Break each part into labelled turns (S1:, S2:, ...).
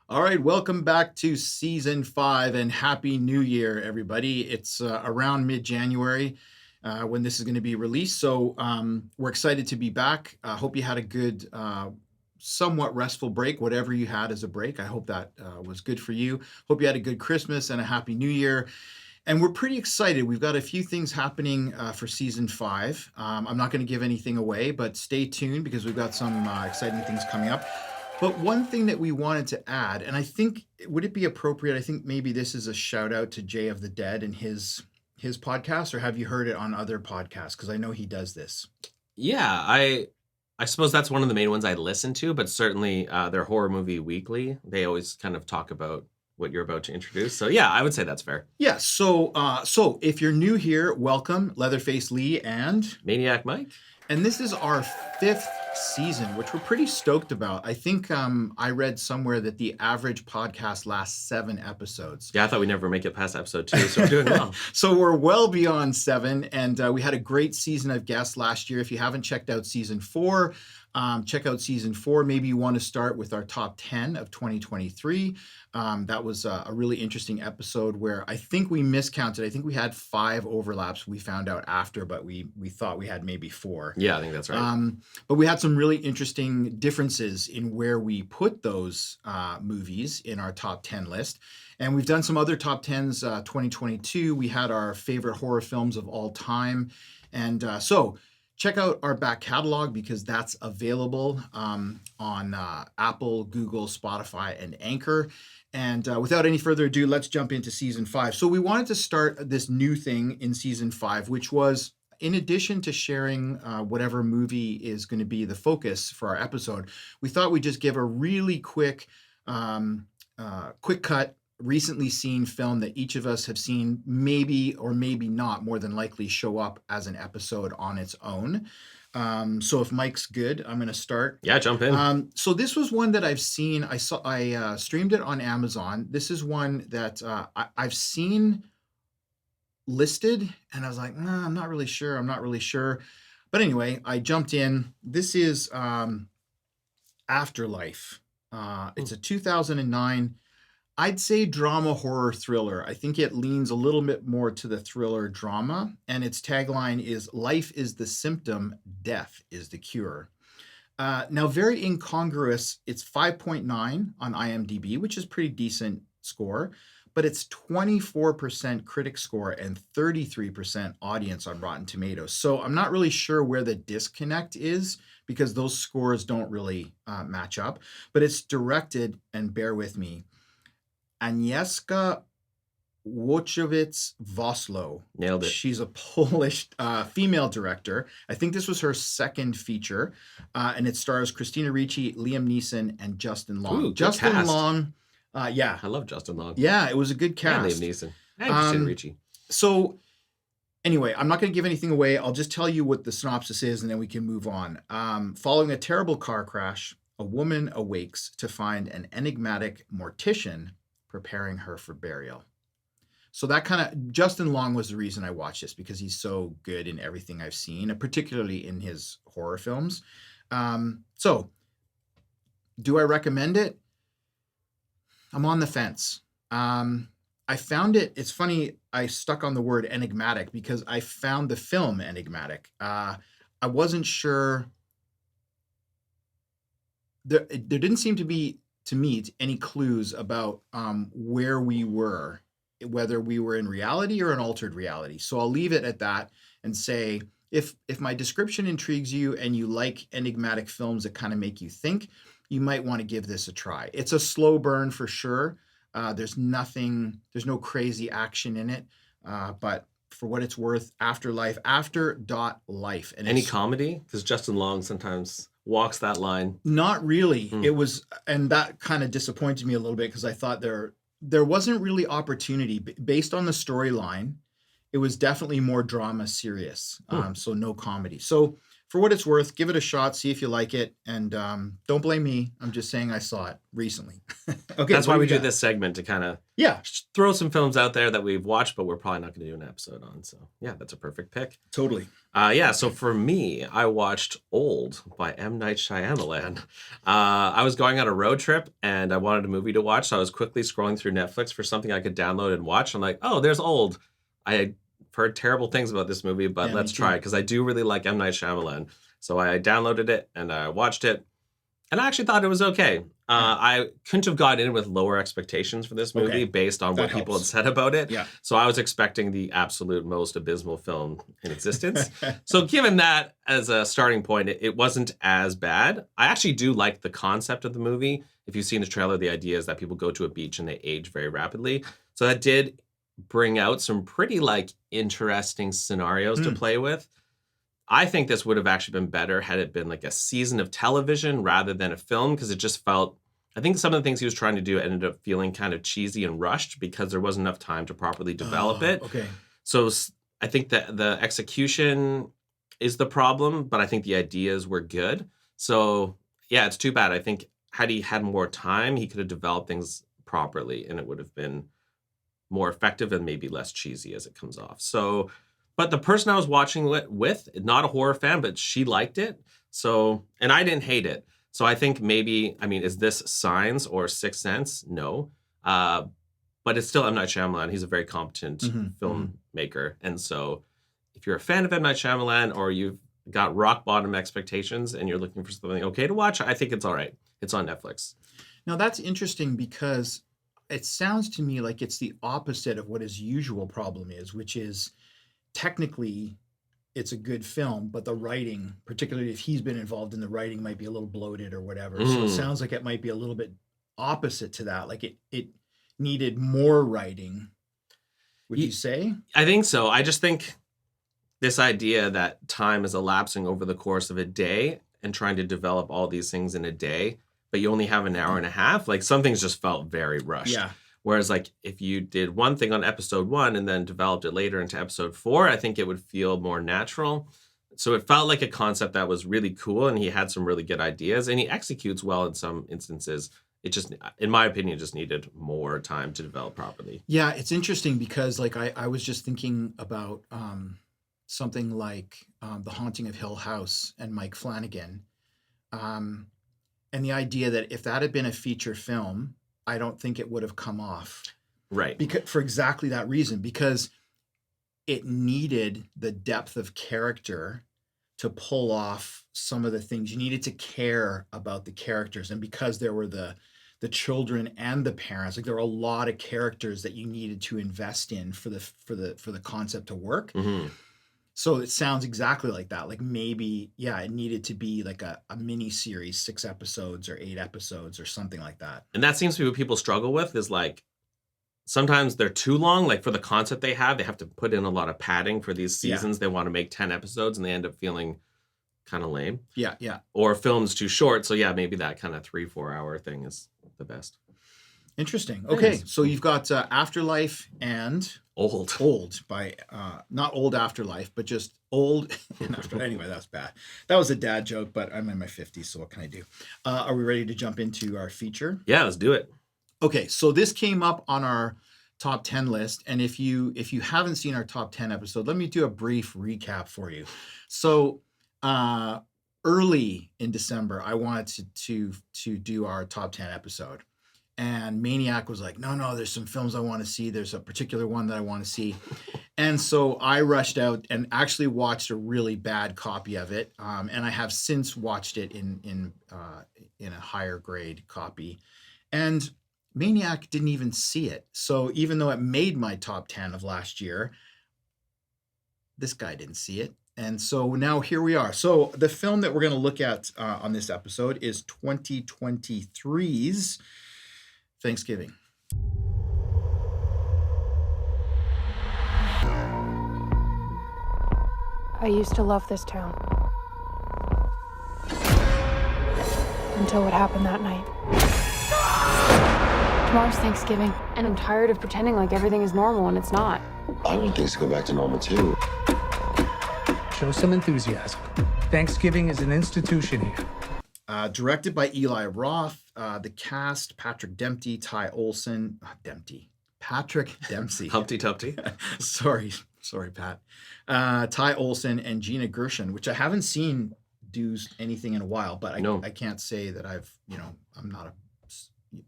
S1: All right, welcome back to season 5 and happy new year, everybody. It's around mid January when this is going to be released. So we're excited to be back. Hope you had a good, somewhat restful break, whatever you had as a break. I hope that was good for you. Hope you had a good Christmas and a happy new year. And we're pretty excited. We've got a few things happening for season 5. I'm not going to give anything away, but stay tuned because we've got some exciting things coming up. But one thing that we wanted to add, and I think would it be appropriate? I think maybe this is a shout out to Jay of the Dead and his podcast, or have you heard it on other podcasts? Because I know he does this.
S2: Yeah, I suppose that's one of the main ones I listen to, but certainly their horror movie weekly, they always kind of talk about what you're about to introduce. So yeah, I would say that's fair.
S1: Yeah. So if you're new here, welcome, Leatherface Lee
S2: Maniac Mike?
S1: and this is our 5th season, which we're pretty stoked about. I think I read somewhere that the average podcast lasts 7 episodes.
S2: Yeah, I thought we'd never make it past episode 2, so we're doing well.
S1: So we're well beyond 7, and we had a great season of guests last year. If you haven't checked out season 4, check out season 4. Maybe you want to start with our top 10 of 2023. That was a really interesting episode where I think we miscounted. I think we had 5 overlaps. We found out after, but we thought we had maybe 4.
S2: Yeah, I think that's right.
S1: But we had some really interesting differences in where we put those movies in our top 10 list. And we've done some other top 10s 2022. We had our favorite horror films of all time. And so check out our back catalog because that's available on Apple, Google, Spotify, and Anchor. And without any further ado, let's jump into season 5. So we wanted to start this new thing in season 5, which was in addition to sharing whatever movie is going to be the focus for our episode, we thought we'd just give a really quick cut recently seen film that each of us have seen, maybe or maybe not, more than likely show up as an episode on its own. So if Mike's good, I'm going to start.
S2: Yeah, jump in.
S1: So this was one that I've seen. I streamed it on Amazon. This is one that I've seen listed, and I was like, nah, I'm not really sure. But anyway, I jumped in. This is Afterlife. It's a 2009, I'd say, drama horror thriller. I think it leans a little bit more to the thriller drama, and its tagline is "Life is the symptom, death is the cure." Now, very incongruous. It's 5.9 on IMDb, which is pretty decent score, but it's 24% critic score and 33% audience on Rotten Tomatoes. So I'm not really sure where the disconnect is because those scores don't really match up. But it's directed, and bear with me, Agnieszka Wojciech-Woslow.
S2: Nailed it.
S1: She's a Polish female director. I think this was her second feature, and it stars Christina Ricci, Liam Neeson, and Justin Long.
S2: Ooh,
S1: Justin
S2: cast.
S1: Long, yeah.
S2: I love Justin Long.
S1: Yeah, it was a good cast.
S2: And Liam Neeson. And Christina Ricci.
S1: So anyway, I'm not going to give anything away. I'll just tell you what the synopsis is, and then we can move on. Following a terrible car crash, a woman awakes to find an enigmatic mortician preparing her for burial. So that kind of, Justin Long was the reason I watched this because he's so good in everything I've seen, and particularly in his horror films. So do I recommend it? I'm on the fence. I found it's funny, I stuck on the word enigmatic because I found the film enigmatic. I wasn't sure. There didn't seem to be, to me, any clues about where we were, whether we were in reality or an altered reality. So I'll leave it at that and say, if my description intrigues you and you like enigmatic films that kind of make you think, you might want to give this a try. It's a slow burn for sure. There's no crazy action in it, but for what it's worth, Afterlife, after.life. And
S2: Any comedy? Because Justin Long sometimes walks that line.
S1: Not really. It was, and that kind of disappointed me a little bit because I thought there wasn't really opportunity based on the storyline. It was definitely more drama serious. So no comedy. So for what it's worth, give it a shot, see if you like it, and don't blame me. I'm just saying I saw it recently. Okay,
S2: That's
S1: what
S2: why we
S1: you
S2: do
S1: got?
S2: this segment, to kind of
S1: Yeah,
S2: throw some films out there that we've watched, but we're probably not going to do an episode on. So yeah, that's a perfect pick.
S1: totally.
S2: Yeah, so for me, I watched Old by M. Night Shyamalan. I was going on a road trip and I wanted a movie to watch, so I was quickly scrolling through Netflix for something I could download and watch. I'm like, oh, there's Old. I had heard terrible things about this movie, but
S1: Yeah,
S2: let's
S1: me
S2: try
S1: too.
S2: it because I do really like M. Night Shyamalan. So I downloaded it and I watched it, and I actually thought it was okay. I couldn't have gotten in with lower expectations for this movie
S1: Okay,
S2: based on
S1: that
S2: what people had
S1: helps.
S2: said about it.
S1: Yeah.
S2: So I was expecting the absolute most abysmal film in existence. So given that as a starting point, it wasn't as bad. I actually do like the concept of the movie. If you've seen the trailer, the idea is that people go to a beach and they age very rapidly. So that did bring out some pretty interesting scenarios to play with. I think this would have actually been better had it been like a season of television rather than a film, because it just felt, I think some of the things he was trying to do ended up feeling kind of cheesy and rushed because there wasn't enough time to properly develop it.
S1: Okay.
S2: So I think that the execution is the problem, but I think the ideas were good. So yeah, it's too bad. I think had he had more time, he could have developed things properly and it would have been more effective and maybe less cheesy as it comes off. So, but the person I was watching with, not a horror fan, but she liked it. So, and I didn't hate it. So I think maybe, I mean, is this Signs or Sixth Sense? No. But it's still M. Night Shyamalan. He's a very competent filmmaker. And so if you're a fan of M. Night Shyamalan or you've got rock bottom expectations and you're looking for something okay to watch, I think it's all right. It's on Netflix.
S1: Now that's interesting because it sounds to me like it's the opposite of what his usual problem is, which is technically it's a good film, but the writing, particularly if he's been involved in the writing, might be a little bloated or whatever. So it sounds like it might be a little bit opposite to that. Like it needed more writing. Would you say?
S2: I think so. I just think this idea that time is elapsing over the course of a day and trying to develop all these things in a day, but you only have an hour and a half, like some things just felt very rushed.
S1: Yeah.
S2: Whereas like if you did one thing on episode 1 and then developed it later into episode 4, I think it would feel more natural. So it felt like a concept that was really cool and he had some really good ideas and he executes well in some instances. It just, in my opinion, just needed more time to develop properly.
S1: Yeah, it's interesting because like I was just thinking about something like The Haunting of Hill House and Mike Flanagan. And the idea that if that had been a feature film, I don't think it would have come off.
S2: Right.
S1: Because for exactly that reason, because it needed the depth of character to pull off some of the things. You needed to care about the characters. And because there were the children and the parents, like there were a lot of characters that you needed to invest in for the concept to work.
S2: Mm-hmm.
S1: So it sounds exactly like that. Like maybe, yeah, it needed to be like a mini series, 6 episodes or 8 episodes or something like that.
S2: And that seems to be what people struggle with is like, sometimes they're too long. Like for the concept they have to put in a lot of padding for these seasons. They want to make 10 episodes and they end up feeling kind of lame.
S1: Yeah, yeah.
S2: Or film's too short. So yeah, maybe that kind of 3-4 hour thing is the best.
S1: Interesting. Okay, so you've got Afterlife and Old by not Old Afterlife, but just Old and After. Anyway, that's bad. That was a dad joke, but I'm in my 50s, so what can I do? Are we ready to jump into our feature?
S2: Yeah, let's do it.
S1: Okay, so this came up on our top 10 list, and if you haven't seen our top 10 episode, let me do a brief recap for you. So early in December, I wanted to do our top 10 episode. And Maniac was like, no, there's some films I want to see. There's a particular one that I want to see. And so I rushed out and actually watched a really bad copy of it. And I have since watched it in a higher grade copy. And Maniac didn't even see it. So even though it made my top 10 of last year, this guy didn't see it. And so now here we are. So the film that we're going to look at on this episode is 2023's Thanksgiving.
S3: I used to love this town. Until what happened that night. Tomorrow's Thanksgiving, and I'm tired of pretending like everything is normal and it's not.
S4: I want things to go back to normal too.
S5: Show some enthusiasm.
S4: Thanksgiving is an institution here.
S1: Directed by Eli Roth. The cast: Patrick Dempsey, Patrick Dempsey.
S2: Humpty Dumpty.
S1: sorry, Pat. Ty Olson and Gina Gershon, which I haven't seen do anything in a while, but I can't say that I'm not a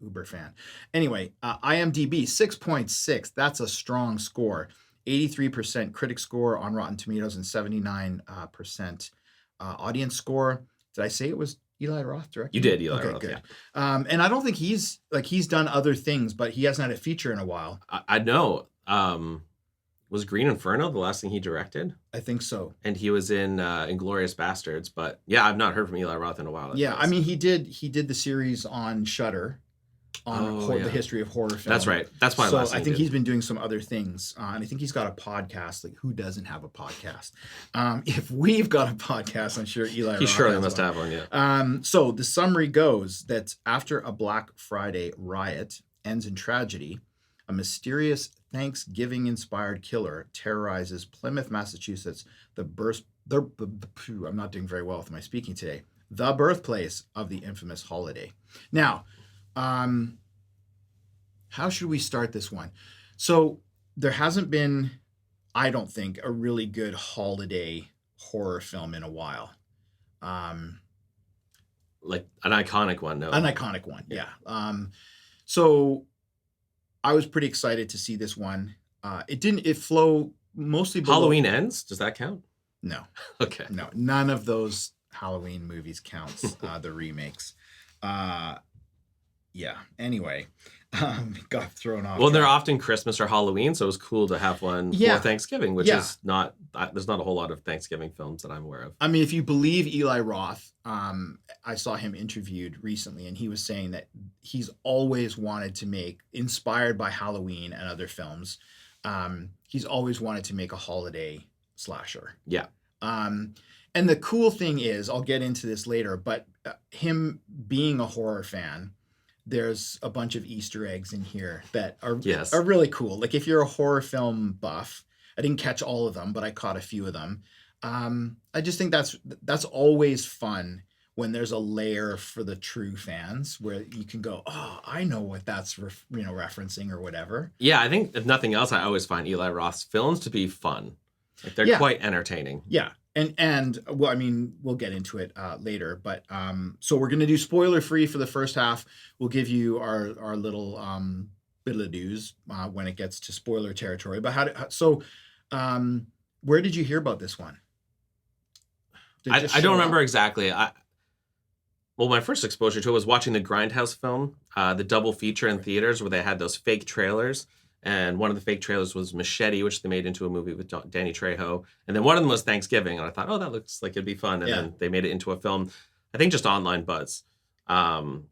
S1: uber fan. Anyway, IMDb 6.6. That's a strong score. 83% critic score on Rotten Tomatoes and 79% audience score. Did I say it was Eli Roth directed?
S2: You did, Eli
S1: okay,
S2: Roth,
S1: good.
S2: yeah.
S1: And I don't think he's done other things, but he hasn't had a feature in a while.
S2: I know. Was Green Inferno the last thing he directed?
S1: I think so.
S2: And he was in Inglourious Bastards, but yeah, I've not heard from Eli Roth in a while.
S1: Yeah, I mean, he did the series on Shudder on the history of horror film.
S2: That's right. That's my last thing.
S1: I think he's been doing some other things, and I think he's got a podcast. Like, who doesn't have a podcast? If we've got a podcast, I'm sure Eli.
S2: He surely must have one.
S1: Yeah. So the summary goes that after a Black Friday riot ends in tragedy, a mysterious Thanksgiving-inspired killer terrorizes Plymouth, Massachusetts. I'm not doing very well with my speaking today. The birthplace of the infamous holiday. Now, how should we start this one? So there hasn't been, I don't think, a really good holiday horror film in a while.
S2: Like an iconic one, no.
S1: An iconic one, yeah. So I was pretty excited to see this one. It flow mostly below.
S2: Halloween Ends? Does that count?
S1: No.
S2: Okay.
S1: No, none of those Halloween movies counts, the remakes. Yeah. Anyway, got thrown off.
S2: Well, they're often Christmas or Halloween, so it was cool to have one for Thanksgiving, which is not. There's not a whole lot of Thanksgiving films that I'm aware of.
S1: I mean, if you believe Eli Roth, I saw him interviewed recently, and he was saying that he's always wanted to make, inspired by Halloween and other films, he's always wanted to make a holiday slasher.
S2: Yeah.
S1: And the cool thing is, I'll get into this later, but him being a horror fan, there's a bunch of Easter eggs in here that are really cool. Like, if you're a horror film buff, I didn't catch all of them, but I caught a few of them. I just think that's always fun when there's a layer for the true fans where you can go, oh, I know what that's referencing or whatever.
S2: Yeah, I think if nothing else, I always find Eli Roth's films to be fun. Like, they're quite entertaining.
S1: Yeah. And well, I mean, we'll get into it later, but so we're going to do spoiler free for the first half. We'll give you our little biddle-a-doos when it gets to spoiler territory. But where did you hear about this one?
S2: I don't remember exactly. Well, my first exposure to it was watching the Grindhouse film, the double feature in theaters where they had those fake trailers. And one of the fake trailers was Machete, which they made into a movie with Danny Trejo. And then one of them was Thanksgiving. And I thought, oh, that looks like it'd be fun. And then they made it into a film, I think just online buzz. So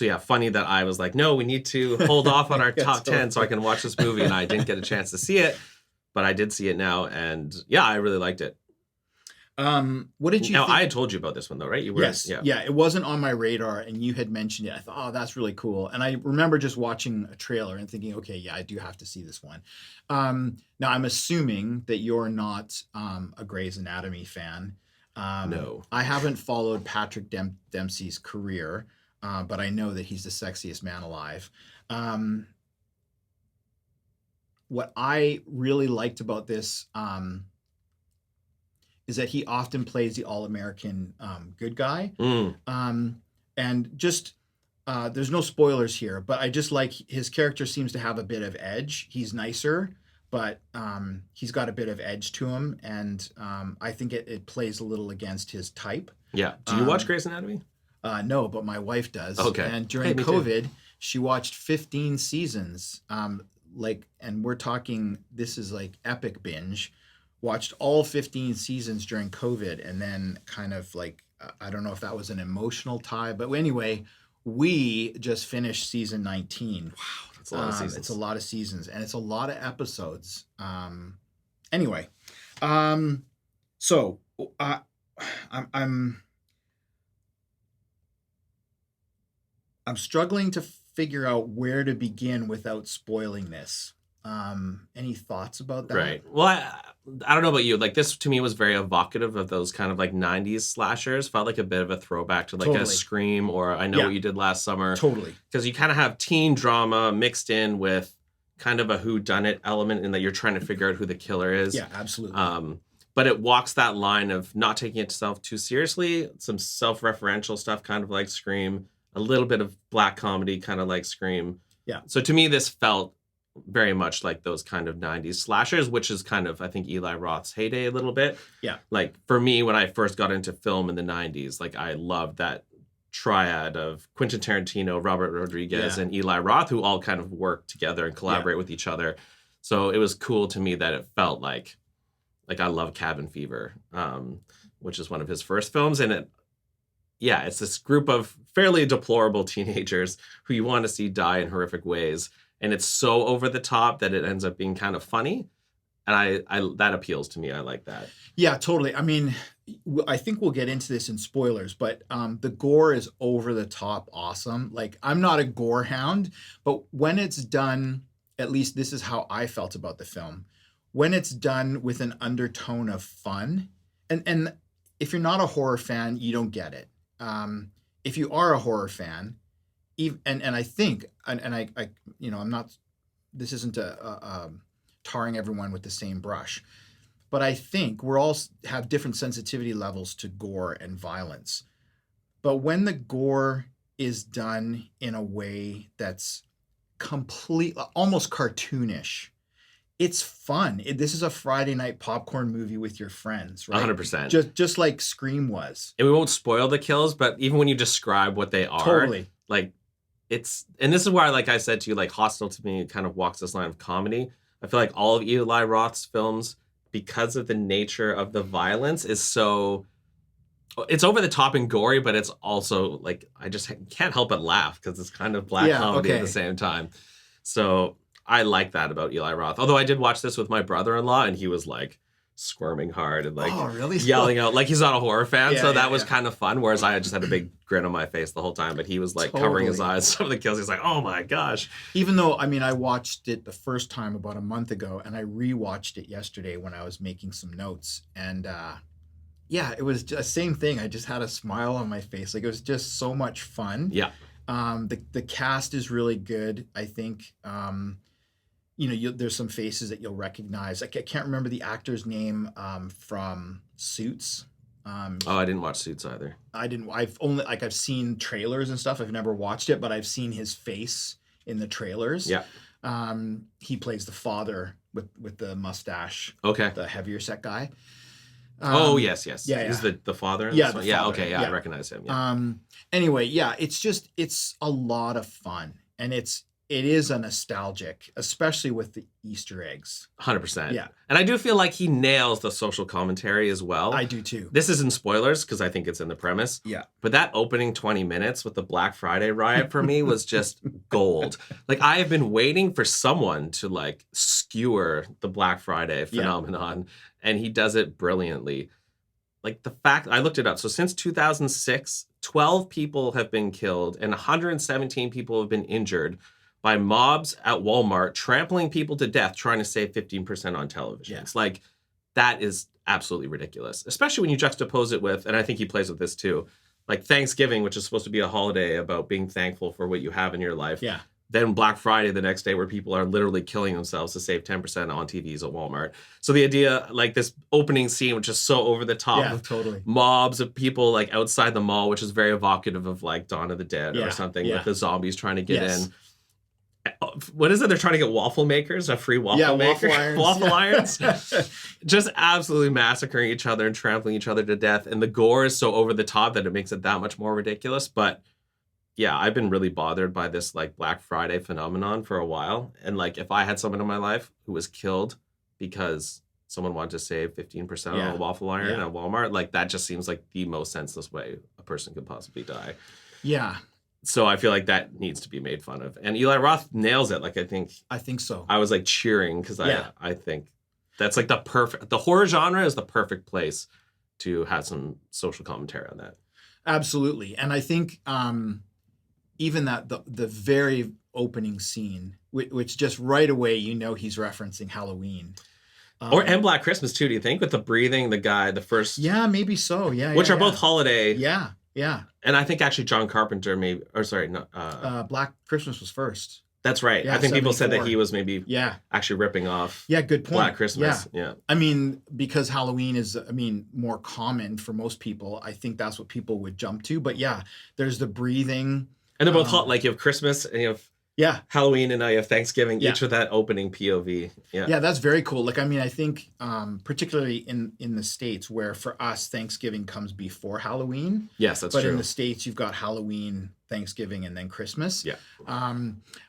S2: yeah, funny that I was like, no, we need to hold off on our top 10 so I can watch this movie. And I didn't get a chance to see it, but I did see it now. And yeah, I really liked it.
S1: What did you think?
S2: I had told you about this one though, right? You were,
S1: yes. Yeah, it wasn't on my radar and you had mentioned it. I thought, oh, that's really cool. And I remember just watching a trailer and thinking, okay, yeah, I do have to see this one. Now I'm assuming that you're not a Grey's Anatomy fan.
S2: No.
S1: I haven't followed Patrick Dempsey's career, but I know that he's the sexiest man alive. What I really liked about this is that he often plays the all-American good guy. And just, there's no spoilers here, but I just like his character seems to have a bit of edge. He's nicer, but he's got a bit of edge to him. And I think it plays a little against his type.
S2: Yeah. Do you watch Grey's Anatomy?
S1: No, but my wife does.
S2: Okay.
S1: And during COVID, she watched 15 seasons. And we're talking, this is like epic binge. Watched all 15 seasons during COVID, and then kind of like, I don't know if that was an emotional tie, but anyway, we just finished season 19.
S2: Wow, that's a lot of seasons.
S1: It's a lot of seasons, and it's a lot of episodes. Anyway, so I'm struggling to figure out where to begin without spoiling this. Any thoughts about that?
S2: Right. Well, I don't know about you. Like this to me was very evocative of those kind of like 90s slashers. Felt like a bit of a throwback to like a
S1: Totally.
S2: Scream or I Know
S1: Yeah.
S2: What You Did Last Summer.
S1: Totally.
S2: Because you kind of have teen drama mixed in with kind of a whodunit element in that you're trying to figure out who the killer is.
S1: Yeah, absolutely.
S2: But it walks that line of not taking itself too seriously, some self-referential stuff, kind of like Scream, a little bit of black comedy, kind of like Scream.
S1: Yeah.
S2: So to me, this felt very much like those kind of 90s slashers, which is kind of, I think, Eli Roth's heyday a little bit.
S1: Yeah.
S2: Like for me, when I first got into film in the 90s, like I loved that triad of Quentin Tarantino, Robert Rodriguez,
S1: Yeah.
S2: and Eli Roth, who all kind of work together and collaborate with each other. So it was cool to me that it felt like I love Cabin Fever, which is one of his first films. And it's this group of fairly deplorable teenagers who you want to see die in horrific ways. And it's so over the top that it ends up being kind of funny. And I that appeals to me. I like that.
S1: Yeah, totally. I mean, I think we'll get into this in spoilers, but the gore is over the top awesome. Like, I'm not a gore hound, but when it's done, at least this is how I felt about the film. When it's done with an undertone of fun, and if you're not a horror fan, you don't get it. If you are a horror fan, and I think, and I I'm not, this isn't tarring everyone with the same brush, but I think we're all have different sensitivity levels to gore and violence. But when the gore is done in a way that's complete, almost cartoonish, it's fun. This is a Friday night popcorn movie with your friends, right?
S2: 100%.
S1: Just like Scream was.
S2: And we won't spoil the kills, but even when you describe what they are,
S1: Totally.
S2: like and this is why, like I said to you, like Hostel to me kind of walks this line of comedy. I feel like all of Eli Roth's films, because of the nature of the violence, is so, it's over the top and gory, but it's also like, I just can't help but laugh because it's kind of black comedy at the same time. So I like that about Eli Roth. Although I did watch this with my brother-in-law and he was like squirming hard and like
S1: Oh, really?
S2: yelling out, like he's not a horror fan.
S1: Yeah,
S2: so that
S1: yeah,
S2: was
S1: yeah.
S2: kind of fun. Whereas I just had a big grin on my face the whole time, but he was like covering his
S1: Totally.
S2: eyes. Some of the kills, he's like, oh my gosh.
S1: Even though, I mean, I watched it the first time about a month ago and I rewatched it yesterday when I was making some notes. And it was just same thing. I just had a smile on my face. Like, it was just so much fun.
S2: Yeah.
S1: The cast is really good, I think. There's some faces that you'll recognize. Like, I can't remember the actor's name from Suits.
S2: Oh, I didn't watch Suits either.
S1: I've seen trailers and stuff. I've never watched it, but I've seen his face in the trailers.
S2: Yeah.
S1: He plays the father with the mustache,
S2: Okay.
S1: the heavier set guy.
S2: Yes.
S1: yeah.
S2: He's the father. In
S1: Yeah,
S2: this one?
S1: the
S2: Yeah.
S1: father,
S2: Okay. Yeah,
S1: yeah.
S2: I recognize him. Yeah.
S1: Anyway, yeah, it's a lot of fun, and it is a nostalgic, especially with the Easter eggs.
S2: 100%.
S1: Yeah.
S2: And I do feel like he nails the social commentary as well.
S1: I do too.
S2: This isn't spoilers because I think it's in the premise.
S1: Yeah.
S2: But that opening 20 minutes with the Black Friday riot for me was just gold. Like, I have been waiting for someone to like skewer the Black Friday phenomenon, and he does it brilliantly. Like, the fact, I looked it up. So since 2006, 12 people have been killed and 117 people have been injured by mobs at Walmart trampling people to death trying to save 15% on television.
S1: Yeah.
S2: It's like, that is absolutely ridiculous, especially when you juxtapose it with, and I think he plays with this too, like Thanksgiving, which is supposed to be a holiday about being thankful for what you have in your life.
S1: Yeah.
S2: Then Black Friday the next day where people are literally killing themselves to save 10% on TVs at Walmart. So the idea, like this opening scene, which is so over the top,
S1: Yeah,
S2: of
S1: totally.
S2: mobs of people like outside the mall, which is very evocative of like Dawn of the Dead
S1: Yeah,
S2: or something,
S1: yeah.
S2: with the zombies trying to get
S1: Yes.
S2: in. What is it? They're trying to get waffle makers, a free waffle maker, waffle irons. Just absolutely massacring each other and trampling each other to death. And the gore is so over the top that it makes it that much more ridiculous. But yeah, I've been really bothered by this like Black Friday phenomenon for a while. And like, if I had someone in my life who was killed because someone wanted to save 15% on a waffle iron at Walmart, like that just seems like the most senseless way a person could possibly die.
S1: Yeah,
S2: So I feel like that needs to be made fun of. And Eli Roth nails it. Like, I
S1: think so.
S2: was like cheering because
S1: Yeah.
S2: I think that's like the horror genre is the perfect place to have some social commentary on that.
S1: Absolutely. And I think even that the very opening scene, which just right away he's referencing Halloween.
S2: And Black Christmas too. Do you think with the breathing, the first,
S1: Yeah, maybe so. Yeah,
S2: which
S1: yeah,
S2: are both holiday.
S1: Yeah, yeah.
S2: And I think actually John Carpenter
S1: Black Christmas was first.
S2: that's right.
S1: Yeah,
S2: I think people said that
S1: 74.
S2: he was maybe
S1: Yeah,
S2: actually ripping off
S1: yeah. Good point.
S2: Black Christmas. Yeah.
S1: I mean, because Halloween is, more common for most people. I think that's what people would jump to. But yeah, there's the breathing.
S2: And they're both like you have Christmas and you have
S1: Yeah,
S2: Halloween and now you have Thanksgiving,
S1: Yeah.
S2: each with that opening POV. Yeah.
S1: yeah, that's very cool. Like, I think particularly in the States, where for us Thanksgiving comes before Halloween,
S2: Yes, that's
S1: but
S2: true.
S1: in the States you've got Halloween, Thanksgiving, and then Christmas.
S2: Yeah.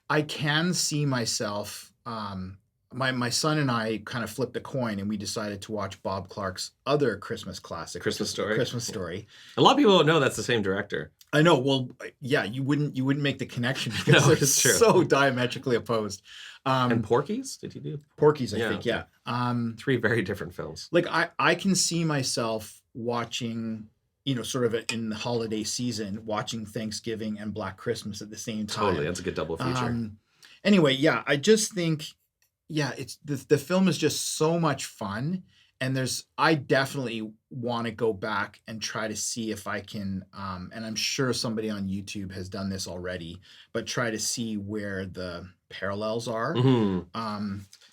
S1: I can see myself. My son and I kind of flipped a coin, and we decided to watch Bob Clark's other Christmas classic,
S2: Christmas Story.
S1: Christmas Story.
S2: A lot of people don't know that's the same director.
S1: I know. Well, yeah, you wouldn't make the connection
S2: No,
S1: because they're
S2: it's true.
S1: so diametrically opposed.
S2: And Porky's? Did he do?
S1: Porky's, I
S2: Yeah,
S1: think,
S2: okay.
S1: yeah.
S2: 3 very different films.
S1: Like I can see myself watching, sort of in the holiday season, watching Thanksgiving and Black Christmas at the same time.
S2: Totally. That's a good double feature.
S1: Anyway, yeah, I just think, it's the film is just so much fun, and I definitely want to go back and try to see if I can, and I'm sure somebody on YouTube has done this already, but try to see where the parallels are.
S2: Mhm.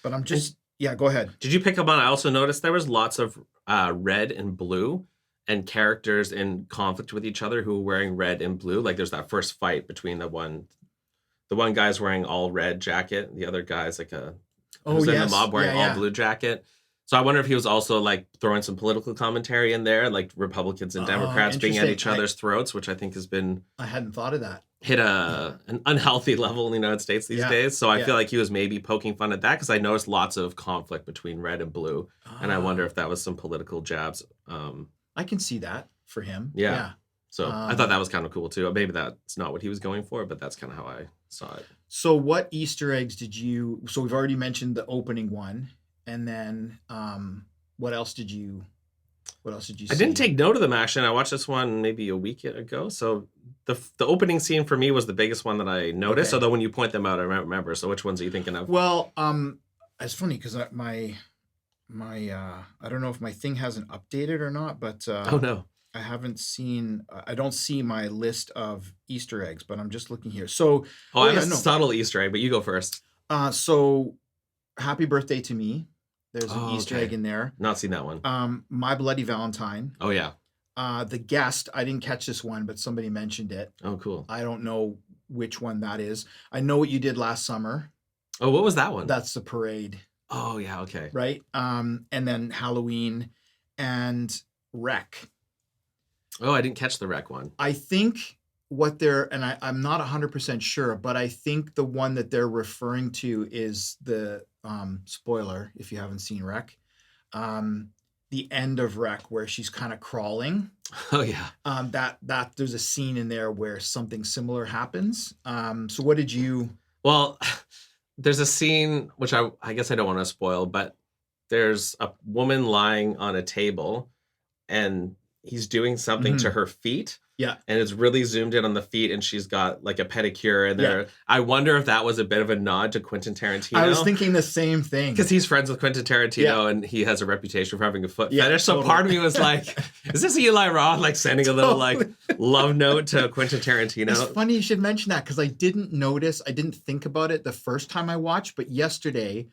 S1: But I'm just, yeah, go ahead.
S2: Did you pick up on? I also noticed there was lots of red and blue, and characters in conflict with each other who were wearing red and blue. Like there's that first fight between the one guy's wearing all red jacket, the other guy's like who's in the mob wearing all blue jacket. So I wonder if he was also like throwing some political commentary in there, like Republicans and Democrats being at each
S1: interesting.
S2: other's throats, which I think has been
S1: I hadn't thought of that.
S2: hit an unhealthy level in the United States these
S1: Yeah,
S2: days. So I
S1: yeah.
S2: feel like he was maybe poking fun at that because I noticed lots of conflict between red and blue. And I wonder if that was some political jabs.
S1: I can see that for him.
S2: Yeah. So I thought that was kind of cool too. Maybe that's not what he was going for, but that's kind of how I saw it.
S1: So what Easter eggs so we've already mentioned the opening one, and then what else did you see?
S2: I didn't take note of them actually. And I watched this one maybe a week ago. So the opening scene for me was the biggest one that I noticed.
S1: Okay.
S2: Although when you point them out, I remember. So which ones are you thinking of?
S1: Well, it's funny because my I don't know if my thing hasn't updated or not, but
S2: Oh no.
S1: I don't see my list of Easter eggs, but I'm just looking here. So
S2: I have
S1: yeah,
S2: a
S1: no.
S2: subtle Easter egg, but you go first.
S1: So happy birthday to me. There's an
S2: Oh,
S1: Easter
S2: okay.
S1: egg in there.
S2: Not seen that one.
S1: My Bloody Valentine.
S2: Oh yeah.
S1: The Guest, I didn't catch this one, but somebody mentioned it.
S2: Oh cool.
S1: I don't know which one that is. I know what you did last summer.
S2: Oh, what was that one?
S1: That's the parade,
S2: Oh yeah. Okay.
S1: right? And then Halloween and Wreck.
S2: Oh, I didn't catch the wreck one.
S1: I think I'm not 100% sure, but I think the one that they're referring to is the spoiler, if you haven't seen Wreck, the end of Wreck where she's kind of crawling.
S2: Oh yeah.
S1: That there's a scene in there where something similar happens. So what did you?
S2: Well, there's a scene which I guess I don't want to spoil, but there's a woman lying on a table and he's doing something to her feet.
S1: Yeah.
S2: And it's really zoomed in on the feet and she's got like a pedicure and there. I wonder if that was a bit of a nod to Quentin Tarantino.
S1: I was thinking the same thing.
S2: Because he's friends with Quentin Tarantino and he has a reputation for having a foot
S1: Yeah,
S2: fetish. So
S1: totally.
S2: part of me was like, is this Eli Roth like sending a little like love note to Quentin Tarantino?
S1: It's funny you should mention that because I didn't think about it the first time I watched, but yesterday,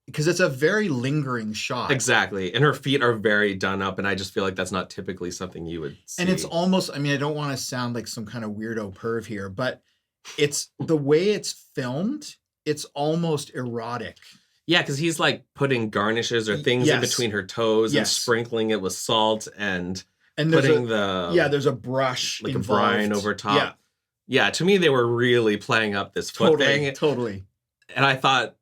S1: because it's a very lingering shot.
S2: Exactly. And her feet are very done up. And I just feel like that's not typically something you would see.
S1: And it's almost, I don't want to sound like some kind of weirdo perv here, but it's the way it's filmed, it's almost erotic.
S2: Yeah, because he's like putting garnishes or things in
S1: Yes.
S2: between her toes and
S1: Yes.
S2: sprinkling it with salt and
S1: And
S2: putting
S1: there's a brush
S2: like
S1: involved.
S2: a brine over top.
S1: Yeah,
S2: Yeah, to me, they were really playing up this foot thing.
S1: totally.
S2: And I thought,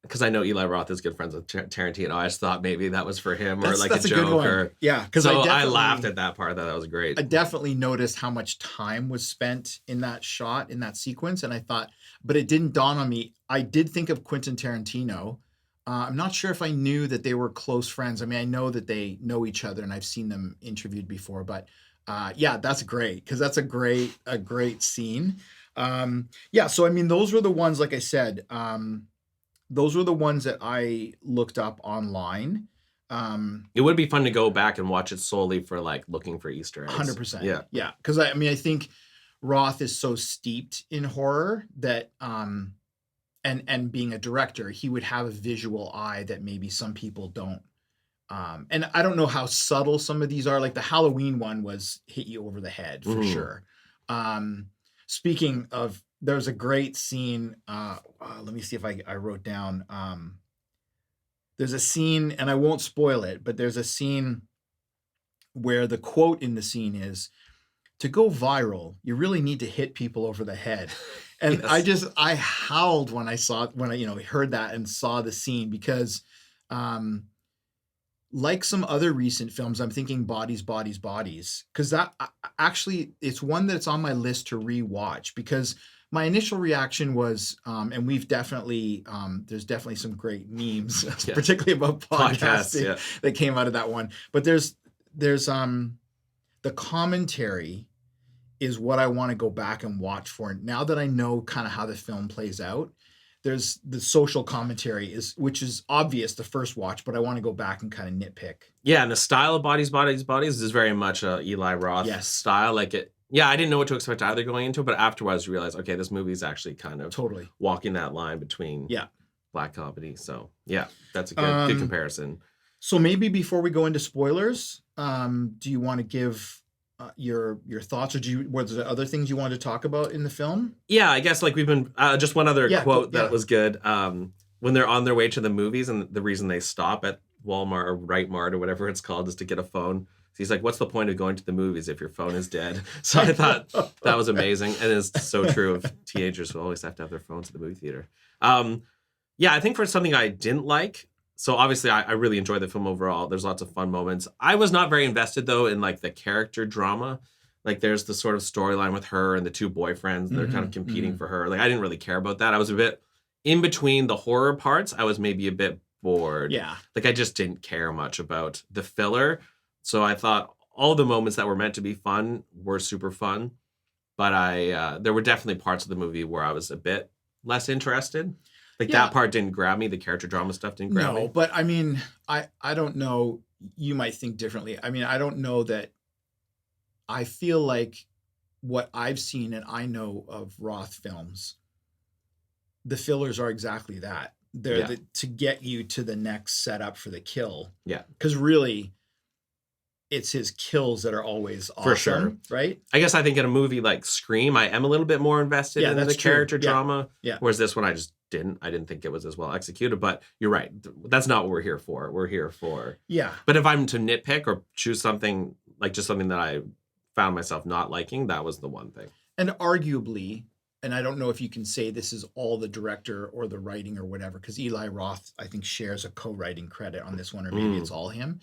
S2: because I know Eli Roth is good friends with Tarantino, I just thought maybe that was for him or like a
S1: good
S2: joke.
S1: one.
S2: Or
S1: Yeah, because
S2: so I laughed at that part. That was great.
S1: I definitely noticed how much time was spent in that shot, in that sequence. And I thought, but it didn't dawn on me. I did think of Quentin Tarantino. I'm not sure if I knew that they were close friends. I know that they know each other and I've seen them interviewed before, but yeah, that's great. Cause that's a great scene. Yeah, so I mean, those were the ones, like I said, those were the ones that I looked up online.
S2: It would be fun to go back and watch it solely for like looking for Easter eggs.
S1: 100%.
S2: Yeah.
S1: Yeah. Because I mean, I think Roth is so steeped in horror that, and being a director, he would have a visual eye that maybe some people don't. And I don't know how subtle some of these are. Like the Halloween one was hit you over the head for
S2: Mhm.
S1: sure. Speaking of, there's a great scene. Let me see if I wrote down. There's a scene, and I won't spoil it, but there's a scene where the quote in the scene is, "To go viral, you really need to hit people over the head." And
S2: Yes.
S1: I howled when I heard that and saw the scene because, like some other recent films, I'm thinking Bodies, Bodies, Bodies, because actually it's one that's on my list to rewatch because my initial reaction was, and we've definitely, there's definitely some great memes,
S2: Yeah.
S1: particularly about
S2: Podcasts,
S1: podcasting
S2: yeah.
S1: that came out of that one. But there's the commentary is what I want to go back and watch for now that I know kind of how the film plays out. There's the social commentary which is obvious the first watch, but I want to go back and kind of nitpick.
S2: Yeah, and the style of Bodies, Bodies, Bodies is very much a Eli Roth
S1: Yes.
S2: style. Like it, yeah, I didn't know what to expect either going into it, but afterwards you realize, okay, this movie is actually kind of
S1: Totally.
S2: walking that line between
S1: Yeah.
S2: black comedy. So yeah, that's a good comparison.
S1: So maybe before we go into spoilers, do you want to give your thoughts, or was there other things you wanted to talk about in the film?
S2: Yeah, I guess like we've been just one other quote that was good. When they're on their way to the movies, and the reason they stop at Walmart or Right Mart or whatever it's called is to get a phone. So he's like, "What's the point of going to the movies if your phone is dead?" So I thought that was amazing, and it's so true of teenagers who always have to have their phones at the movie theater. Yeah, I think for something I didn't like. So obviously, I really enjoyed the film overall. There's lots of fun moments. I was not very invested though in like the character drama. Like there's the sort of storyline with her and the two boyfriends. They're kind of competing for her. Like I didn't really care about that. I was a bit in between the horror parts. I was maybe a bit bored.
S1: Yeah.
S2: Like I just didn't care much about the filler. So I thought all the moments that were meant to be fun were super fun. But there were definitely parts of the movie where I was a bit less interested. Like that part didn't grab me. The character drama stuff didn't grab me.
S1: No, but I mean, I don't know. You might think differently. I mean, I don't know that. I feel like what I've seen and I know of Roth films, the fillers are exactly that. They're to get you to the next setup for the kill.
S2: Yeah.
S1: Because really, it's his kills that are always awesome,
S2: For sure.
S1: right?
S2: I guess I think in a movie like Scream, I am a little bit more invested in the character drama.
S1: Yeah.
S2: Whereas this one, I just didn't. I didn't think it was as well executed. But you're right. That's not what we're here for. We're here for.
S1: Yeah.
S2: But if I'm to nitpick or choose something, like just something that I found myself not liking, that was the one thing.
S1: And arguably, and I don't know if you can say this is all the director or the writing or whatever, because Eli Roth, I think, shares a co-writing credit on this one, or maybe it's all him.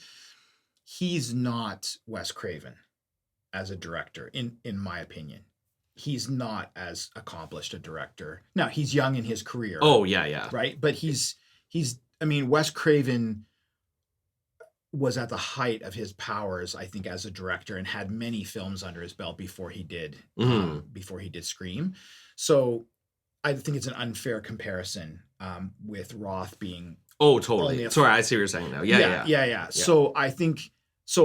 S1: He's not Wes Craven as a director, in my opinion. He's not as accomplished a director. Now, he's young in his career.
S2: Oh, yeah.
S1: Right? But he's I mean, Wes Craven was at the height of his powers, I think, as a director, and had many films under his belt before he did Scream. So I think it's an unfair comparison with Roth being.
S2: Oh, totally. Sorry, I see what you're saying now. Yeah.
S1: So I think,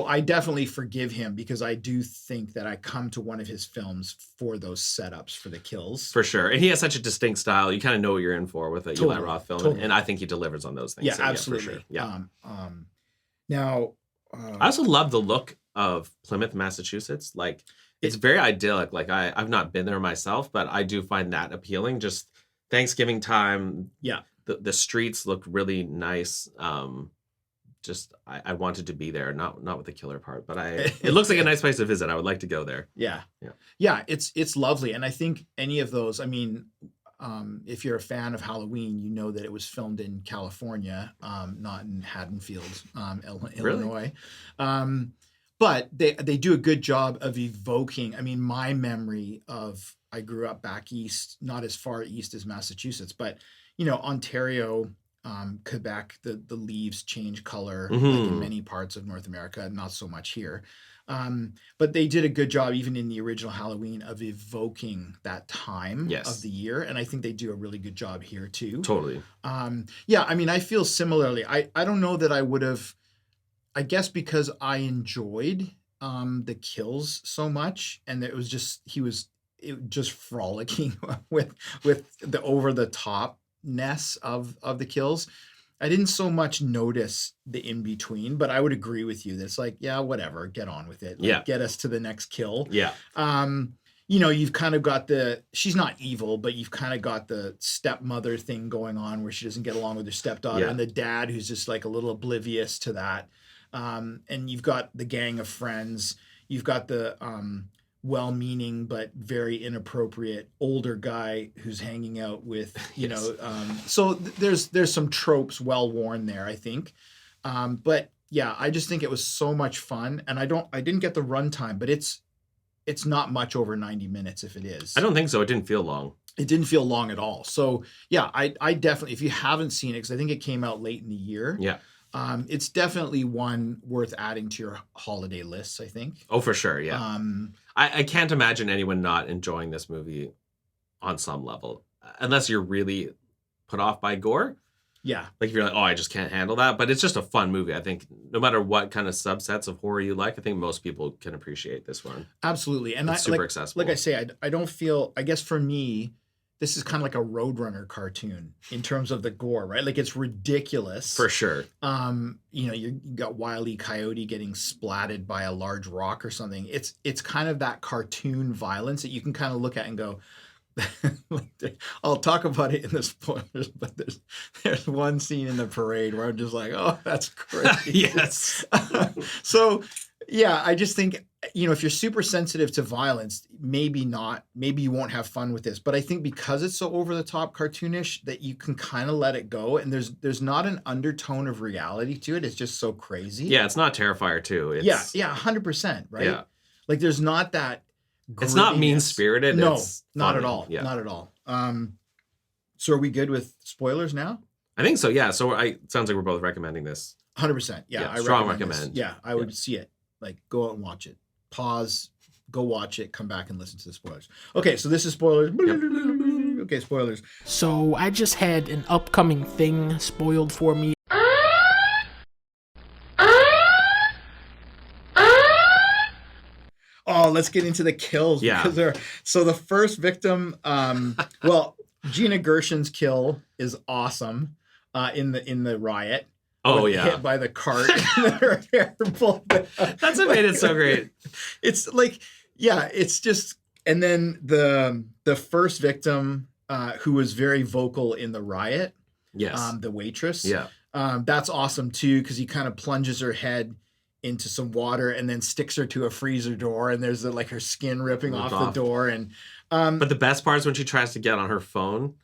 S1: I definitely forgive him because I do think that I come to one of his films for those setups for the kills.
S2: For sure. And he has such a distinct style. You kind of know what you're in for with a Eli Roth film.
S1: Totally.
S2: And I think he delivers on those things.
S1: Yeah,
S2: so,
S1: absolutely.
S2: For sure. Yeah.
S1: Now,
S2: I also love the look of Plymouth, Massachusetts. Like, it's very idyllic. Like, I've not been there myself, but I do find that appealing. Just Thanksgiving time.
S1: Yeah.
S2: The streets look really nice. I wanted to be there, not with the killer part, but it looks like a nice place to visit. I would like to go there.
S1: Yeah. It's lovely, and I think any of those. I mean, if you're a fan of Halloween, you know that it was filmed in California, not in Haddonfield, Illinois.
S2: Really?
S1: But they do a good job of evoking. I mean, my memory of I grew up back east, not as far east as Massachusetts, but Ontario. Quebec, the leaves change color like in many parts of North America, not so much here. But they did a good job, even in the original Halloween, of evoking that time
S2: Yes.
S1: of the year, and I think they do a really good job here too.
S2: Totally.
S1: Yeah, I mean, I feel similarly. I don't know that I would have. I guess because I enjoyed the kills so much, and it was just just frolicking with the over the topness of the kills. I didn't so much notice the in between, but I would agree with you. That's like, yeah, whatever, get on with it. Like,
S2: Yeah.
S1: get us to the next kill.
S2: Yeah.
S1: You've kind of got she's not evil, but you've kind of got the stepmother thing going on where she doesn't get along with her stepdaughter,
S2: Yeah.
S1: and the dad who's just like a little oblivious to that. And you've got the gang of friends. You've got the well-meaning but very inappropriate older guy who's hanging out with,
S2: Yes.
S1: so there's some tropes well worn there, I think. But yeah, I just think it was so much fun, and I didn't get the runtime, but it's not much over 90 minutes if it is.
S2: I don't think so. It didn't feel long.
S1: It didn't feel long at all. So yeah, I definitely, if you haven't seen it, because I think it came out late in the year.
S2: Yeah.
S1: It's definitely one worth adding to your holiday lists, I think.
S2: Oh, for sure. Yeah.
S1: Um,
S2: I can't imagine anyone not enjoying this movie on some level, unless you're really put off by gore.
S1: yeah,
S2: Like if you're like, oh, I just can't handle that. But it's just a fun movie. I think no matter what kind of subsets of horror you like, I think most people can appreciate this one.
S1: absolutely. And
S2: It's super accessible.
S1: like I say, I don't feel, I guess for me, this is kind of like a Roadrunner cartoon in terms of the gore, right? Like it's ridiculous.
S2: For sure.
S1: You got Wile E. Coyote getting splatted by a large rock or something. It's kind of that cartoon violence that you can kind of look at and go, I'll talk about it in the spoilers, but there's one scene in the parade where I'm just like, oh, that's crazy.
S2: Yes.
S1: So yeah, I just think, if you're super sensitive to violence, maybe you won't have fun with this. But I think because it's so over the top cartoonish that you can kind of let it go, and there's not an undertone of reality to it. It's just so crazy.
S2: Yeah, it's not Terrifier 2. It's,
S1: Yeah, 100%, right?
S2: Yeah.
S1: Like there's not that
S2: It's not
S1: grittiness.
S2: mean-spirited.
S1: No,
S2: It's
S1: not
S2: funny.
S1: at all.
S2: Yeah.
S1: Not at all. So are we good with spoilers now?
S2: I think so. Yeah. So it sounds like we're both recommending this.
S1: 100%. Yeah,
S2: Yeah,
S1: I
S2: strong
S1: recommend this.
S2: recommend.
S1: Yeah, I would see it. Like, go out and watch it. Pause, go watch it, come back and listen to the spoilers. Okay, so this is spoilers. Okay, spoilers.
S5: So I just had an upcoming thing spoiled for me.
S1: Oh, let's get into the kills.
S2: Yeah.
S1: Because so the first victim, Gina Gershon's kill is awesome in the riot.
S2: Oh,
S1: With
S2: yeah.
S1: hit by the cart. Her hair pulled back.
S2: That's what made it so great.
S1: It's like, yeah, it's just, and then the first victim who was very vocal in the riot,
S2: Yes.
S1: the waitress.
S2: Yeah.
S1: That's awesome too, because he kind of plunges her head into some water and then sticks her to a freezer door, and there's her skin ripping
S2: Ripped
S1: off the
S2: off.
S1: door, and
S2: But the best part is when she tries to get on her phone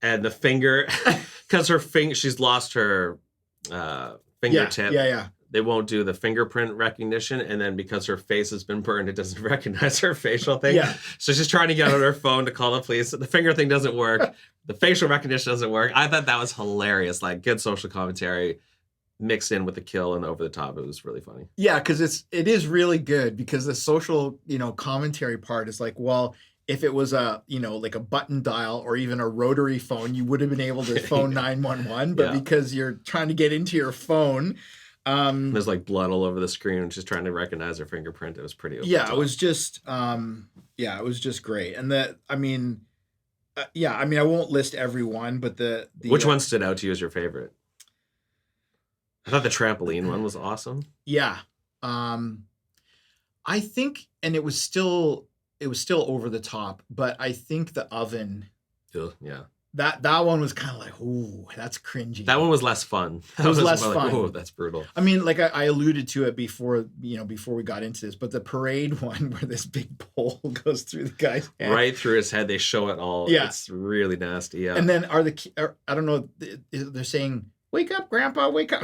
S2: and the finger, because she's lost her fingertip.
S1: yeah.
S2: They won't do the fingerprint recognition. And then because her face has been burned, it doesn't recognize her facial thing.
S1: Yeah.
S2: So she's trying to get on her phone to call the police. The finger thing doesn't work. The facial recognition doesn't work. I thought that was hilarious. Like good social commentary mixed in with the kill and over the top. It was really funny.
S1: Yeah, because it is really good, because the social, commentary part is like, well, if it was like a button dial or even a rotary phone, you would have been able to phone 911, but
S2: Yeah.
S1: because you're trying to get into your phone,
S2: There's like blood all over the screen and she's trying to recognize her fingerprint. It was pretty over the
S1: yeah,
S2: top.
S1: it was just it was just great. And I won't list every one, but the
S2: Which one stood out to you as your favorite? I thought the trampoline one was awesome.
S1: Yeah. I think, and it was still over the top, but I think the oven,
S2: Ugh, yeah.
S1: that one was kind of like, ooh, that's cringy.
S2: That one was less fun. That
S1: It was less
S2: more like,
S1: fun.
S2: oh, that's brutal.
S1: I mean, like I alluded to it before we got into this, but the parade one where this big pole goes through the guy's hand.
S2: Right through his head, they show it all.
S1: Yeah.
S2: It's really nasty. Yeah.
S1: And then I don't know, they're saying, "Wake up, Grandpa, wake up."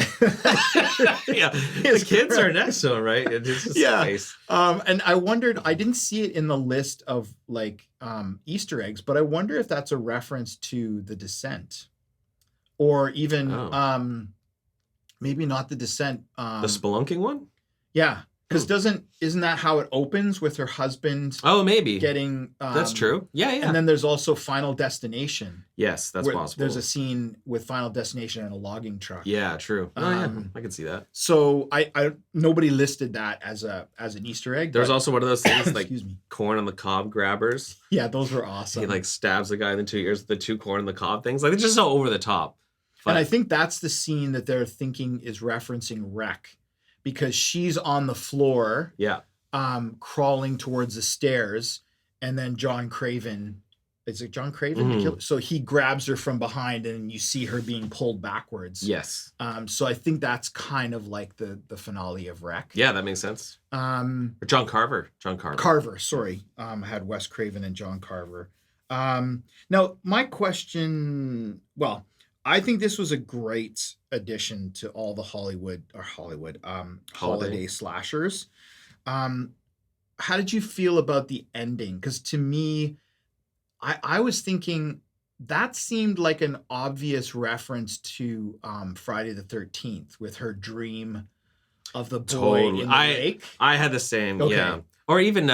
S2: yeah. The kids are next to him, right? And it's just
S1: Yeah.
S2: face.
S1: And I wondered, I didn't see it in the list of Easter eggs, but I wonder if that's a reference to The Descent, or even
S2: Oh.
S1: maybe not The Descent.
S2: The spelunking one?
S1: Yeah, Because isn't that how it opens with her husband
S2: Oh, maybe.
S1: getting?
S2: That's true. Yeah, yeah.
S1: And then there's also Final Destination.
S2: yes, that's
S1: where
S2: possible.
S1: There's a scene with Final Destination in a logging truck.
S2: yeah, true. Oh, yeah,
S1: Um,
S2: I can see that.
S1: So I nobody listed that as an Easter egg.
S2: There's
S1: but-
S2: also one of those things like
S1: excuse me.
S2: corn on the cob grabbers.
S1: Yeah, those were awesome.
S2: He like stabs the guy in the 2 ears with the 2 corn on the cob things. Like it's just so over the top.
S1: and I think that's the scene that they're thinking is referencing Wreck, because she's on the floor,
S2: yeah,
S1: crawling towards the stairs, and then John Craven. Is it John Craven?
S2: Mhm.
S1: So he grabs her from behind, and you see her being pulled backwards.
S2: yes,
S1: So I think that's kind of like the finale of Wreck.
S2: yeah, that makes sense.
S1: Um,
S2: Or John Carver.
S1: Carver, sorry. I had Wes Craven and John Carver. Now, my question, well, I think this was a great addition to all the holiday slashers. How did you feel about the ending? Because to me, I was thinking that seemed like an obvious reference to Friday the 13th with her dream of the boy
S2: Totally.
S1: in the lake.
S2: I had the same.
S1: Okay.
S2: Yeah. Or even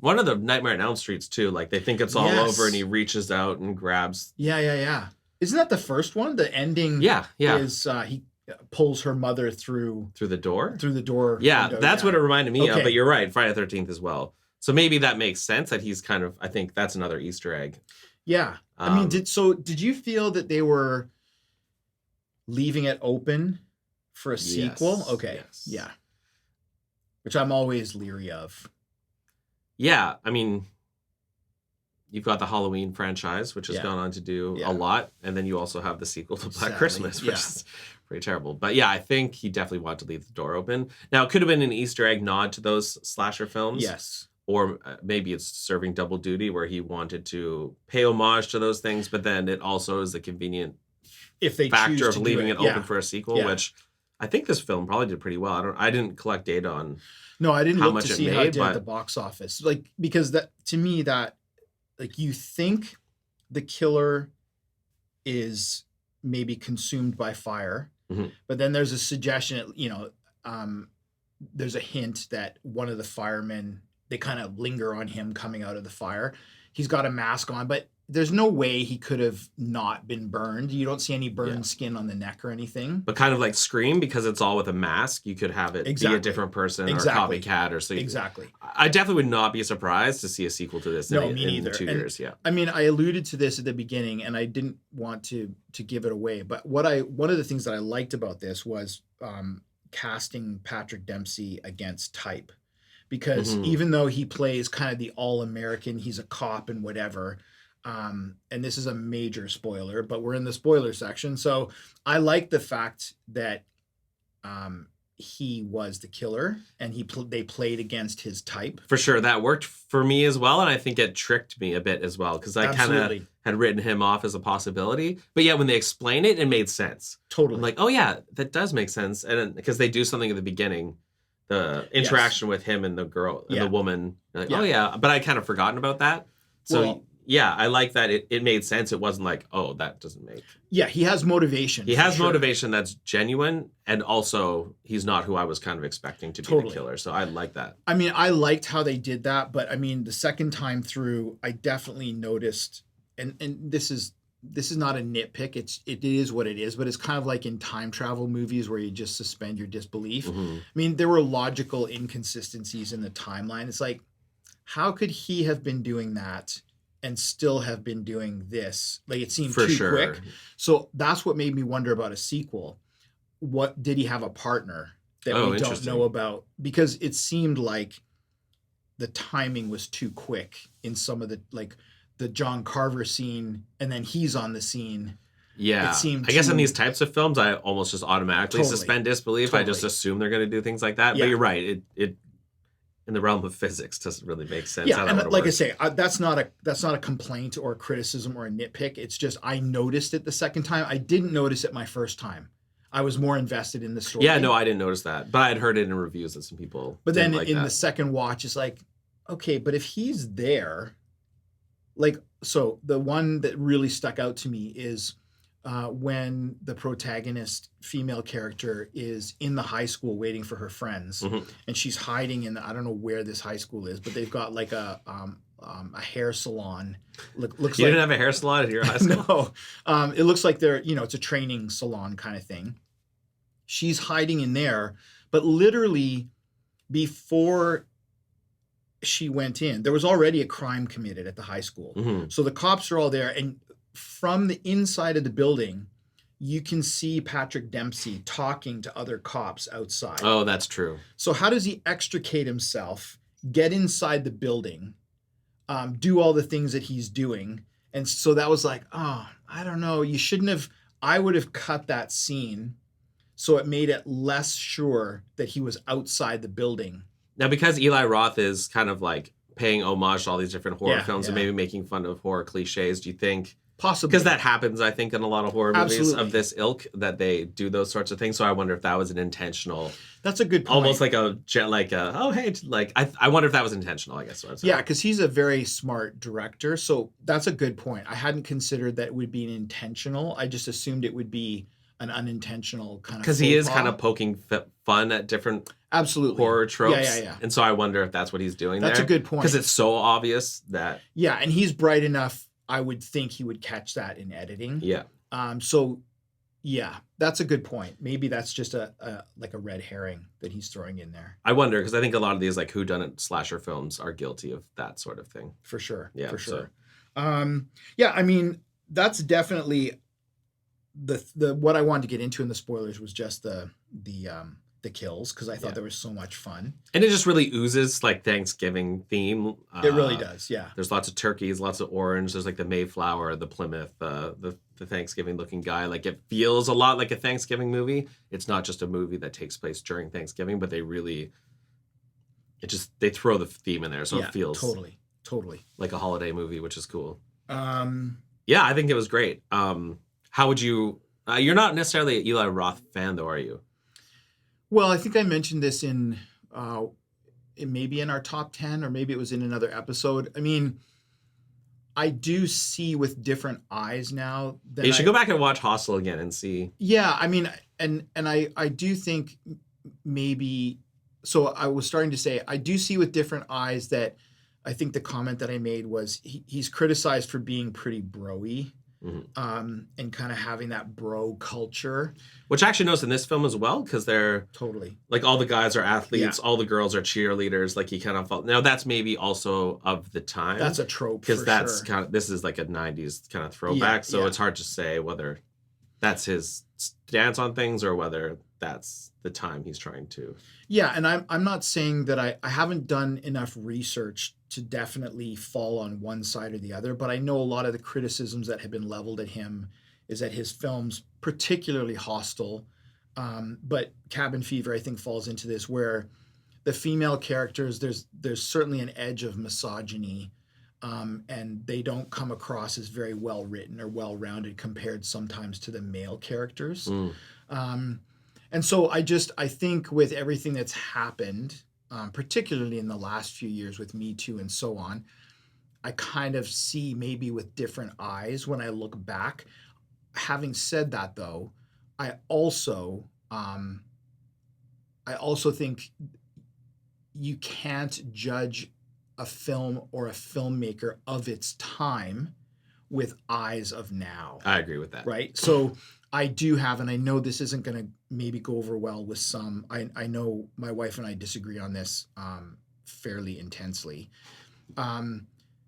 S2: one of the Nightmare on Elm Streets too. Like they think it's all
S1: Yes.
S2: over, and he reaches out and grabs.
S1: Yeah. Isn't that the first one? The ending
S2: Yeah.
S1: is he pulls her mother through
S2: Through the door.
S1: the door.
S2: Yeah,
S1: window,
S2: that's what it reminded me of.
S1: Okay.
S2: But you're right, Friday the 13th as well. So maybe that makes sense that he's kind of. I think that's another Easter egg.
S1: Yeah. I mean,
S2: Um,
S1: did you feel that they were leaving it open for a sequel?
S2: Yes,
S1: Okay.
S2: yes.
S1: Yeah. Which I'm always leery of.
S2: Yeah, I mean, you've got the Halloween franchise, which has
S1: Yeah.
S2: gone on to do
S1: Yeah.
S2: a lot, and then you also have the sequel to Black
S1: Sadly,
S2: Christmas, which
S1: yeah.
S2: is pretty terrible. But yeah, I think he definitely wanted to leave the door open. Now, it could have been an Easter egg nod to those slasher films.
S1: Yes.
S2: Or maybe it's serving double duty where he wanted to pay homage to those things, but then it also is a convenient
S1: If they
S2: factor
S1: choose
S2: of
S1: to
S2: leaving
S1: do
S2: it
S1: yeah.
S2: open for a sequel,
S1: Yeah.
S2: which I think this film probably did pretty well. I didn't collect data on.
S1: No, I didn't
S2: how
S1: look
S2: much
S1: to
S2: it
S1: see how it
S2: made,
S1: did at the
S2: but-
S1: box office. Like, because that, to me, that, like, you think the killer is maybe consumed by fire,
S2: Mhm.
S1: but then there's a suggestion, there's a hint that one of the firemen, they kind of linger on him coming out of the fire. He's got a mask on, but there's no way he could have not been burned. You don't see any burned
S2: Yeah.
S1: skin on the neck or anything.
S2: But kind of like Scream, because it's all with a mask, you could have it
S1: Exactly.
S2: be a different person
S1: Exactly.
S2: or a copycat or so.
S1: Exactly.
S2: I definitely would not be surprised to see a sequel to this
S1: No,
S2: in,
S1: me
S2: in
S1: neither.
S2: 2
S1: And-
S2: years. Yeah.
S1: I mean, I alluded to this at the beginning, and I didn't want to give it away. But one of the things that I liked about this was casting Patrick Dempsey against type, because
S2: Mhm.
S1: even though he plays kind of the all-American, he's a cop and whatever. And this is a major spoiler, but we're in the spoiler section, so I like the fact that he was the killer, and they played against his type.
S2: For sure. That worked for me as well. And I think it tricked me a bit as well, because I kind of
S1: Absolutely.
S2: had written him off as a possibility. But yeah, when they explain it, it made sense.
S1: Totally.
S2: I'm like, oh yeah, that does make sense. And because they do something at the beginning, the interaction with him and the girl and
S1: Yeah.
S2: the woman, like,
S1: Yeah.
S2: oh yeah, but I kind of forgotten about that. So
S1: Well-
S2: yeah, I like that it made sense. It wasn't like, oh, that doesn't make.
S1: Yeah, he has motivation.
S2: He
S1: for
S2: has
S1: sure.
S2: motivation that's genuine, and also he's not who I was kind of expecting to be
S1: Totally.
S2: the killer. So I like that.
S1: I mean, I liked how they did that, but I mean, the second time through, I definitely noticed, and this is not a nitpick. It is what it is, but it's kind of like in time travel movies where you just suspend your disbelief.
S2: Mhm.
S1: I mean, there were logical inconsistencies in the timeline. It's like, how could he have been doing that and still have been doing this? Like, it seemed
S2: For
S1: too
S2: sure.
S1: quick. So that's what made me wonder about a sequel. What did he have a partner that
S2: Oh,
S1: we don't
S2: interesting.
S1: know about? Because it seemed like the timing was too quick in some of the John Carver scene, and then he's on the scene.
S2: Yeah.
S1: It seemed
S2: I guess in
S1: too-
S2: these types of films, I almost just automatically
S1: Totally.
S2: suspend disbelief. I just
S1: Totally.
S2: assume they're going to do things like that.
S1: Yeah.
S2: But you're right. It in the realm of physics doesn't really make sense.
S1: Yeah,
S2: how that
S1: and
S2: would
S1: like I
S2: work.
S1: say, that's not a complaint or a criticism or a nitpick. It's just I noticed it the second time. I didn't notice it my first time. I was more invested in the story.
S2: Yeah, no, I didn't notice that, but I had heard it in reviews that some people.
S1: But then
S2: didn't like
S1: in
S2: that.
S1: the second watch, it's like, okay, but if he's there, like, so the one that really stuck out to me is when the protagonist female character is in the high school waiting for her friends, and she's hiding in I don't know where this high school is, but they've got like a hair salon. Looks
S2: You
S1: like
S2: didn't have a hair salon at your high school?
S1: no. It looks like they're it's a training salon kind of thing. She's hiding in there, but literally before she went in, there was already a crime committed at the high school. So the cops are all there, and from the inside of the building, you can see Patrick Dempsey talking to other cops outside.
S2: Oh, that's true.
S1: So how does he extricate himself, get inside the building, do all the things that he's doing? And so that was like, oh, I don't know. You shouldn't have. I would have cut that scene so it made it less sure that he was outside the building.
S2: Now, because Eli Roth is kind of like paying homage to all these different horror
S1: Yeah,
S2: films and
S1: yeah.
S2: maybe making fun of horror cliches, do you think?
S1: Possibly.
S2: Because that happens, I think, in a lot of horror movies
S1: Absolutely.
S2: of this ilk, that they do those sorts of things. So I wonder if that was an intentional,
S1: That's a good point.
S2: almost like oh, hey, like, I wonder if that was intentional, I guess. What I'm saying.
S1: Yeah, because he's a very smart director. So that's a good point. I hadn't considered that it would be an intentional. I just assumed it would be an unintentional kind of.
S2: Because he
S1: faux
S2: is kind
S1: pas.
S2: of poking fun at different
S1: Absolutely
S2: horror tropes.
S1: Yeah.
S2: And so I wonder if that's what he's doing
S1: That's
S2: there.
S1: a good point.
S2: Because it's so obvious that,
S1: Yeah, and he's bright enough. I would think he would catch that in editing.
S2: yeah.
S1: So, yeah, that's a good point. Maybe that's just a like a red herring that he's throwing in there
S2: I wonder, because I think a lot of these like whodunit slasher films are guilty of that sort of thing.
S1: for sure.
S2: Yeah,
S1: for
S2: so-
S1: sure. Yeah, I mean that's definitely the what I wanted to get into in the spoilers was just the kills, because I thought
S2: Yeah.
S1: there was so much fun.
S2: And it just really oozes like Thanksgiving theme.
S1: It really does. Yeah.
S2: There's lots of turkeys, lots of orange. There's like the Mayflower, the Plymouth, the Thanksgiving looking guy. Like it feels a lot like a Thanksgiving movie. It's not just a movie that takes place during Thanksgiving, but they throw the theme in there, so
S1: Yeah,
S2: it feels
S1: totally.
S2: like a holiday movie, which is cool.
S1: Um,
S2: Yeah, I think it was great. How would you? You're not necessarily an Eli Roth fan, though, are you?
S1: Well, I think I mentioned this maybe in our top 10, or maybe it was in another episode. I mean, I do see with different eyes now.
S2: You should go back and watch Hostel again and see.
S1: Yeah, I mean, and I do think maybe. So I was starting to say I do see with different eyes that I think the comment that I made was he's criticized for being pretty bro-y. And kind of having that bro culture.
S2: Which I actually noticed in this film as well, because they're
S1: Totally.
S2: like all the guys are athletes, all the girls are cheerleaders. Like he kind of felt. Now that's maybe also of the time.
S1: That's a trope
S2: because
S1: for
S2: that's
S1: sure.
S2: kind of this is like a '90s kind of throwback. So
S1: yeah.
S2: it's hard to say whether that's his stance on things or whether that's the time he's trying to.
S1: Yeah, and I'm not saying that I haven't done enough research to definitely fall on one side or the other, but I know a lot of the criticisms that have been leveled at him is that his films, particularly Hostel, but Cabin Fever, I think falls into this, where the female characters, there's certainly an edge of misogyny, and they don't come across as very well written or well rounded compared sometimes to the male characters. And so I think with everything that's happened, particularly in the last few years with Me Too and so on, I kind of see maybe with different eyes when I look back. Having said that, though, I also think you can't judge a film or a filmmaker of its time with eyes of now.
S2: I agree with that.
S1: Right? So I do have, and I know this isn't going to maybe go over well with some. I know my wife and I disagree on this fairly intensely.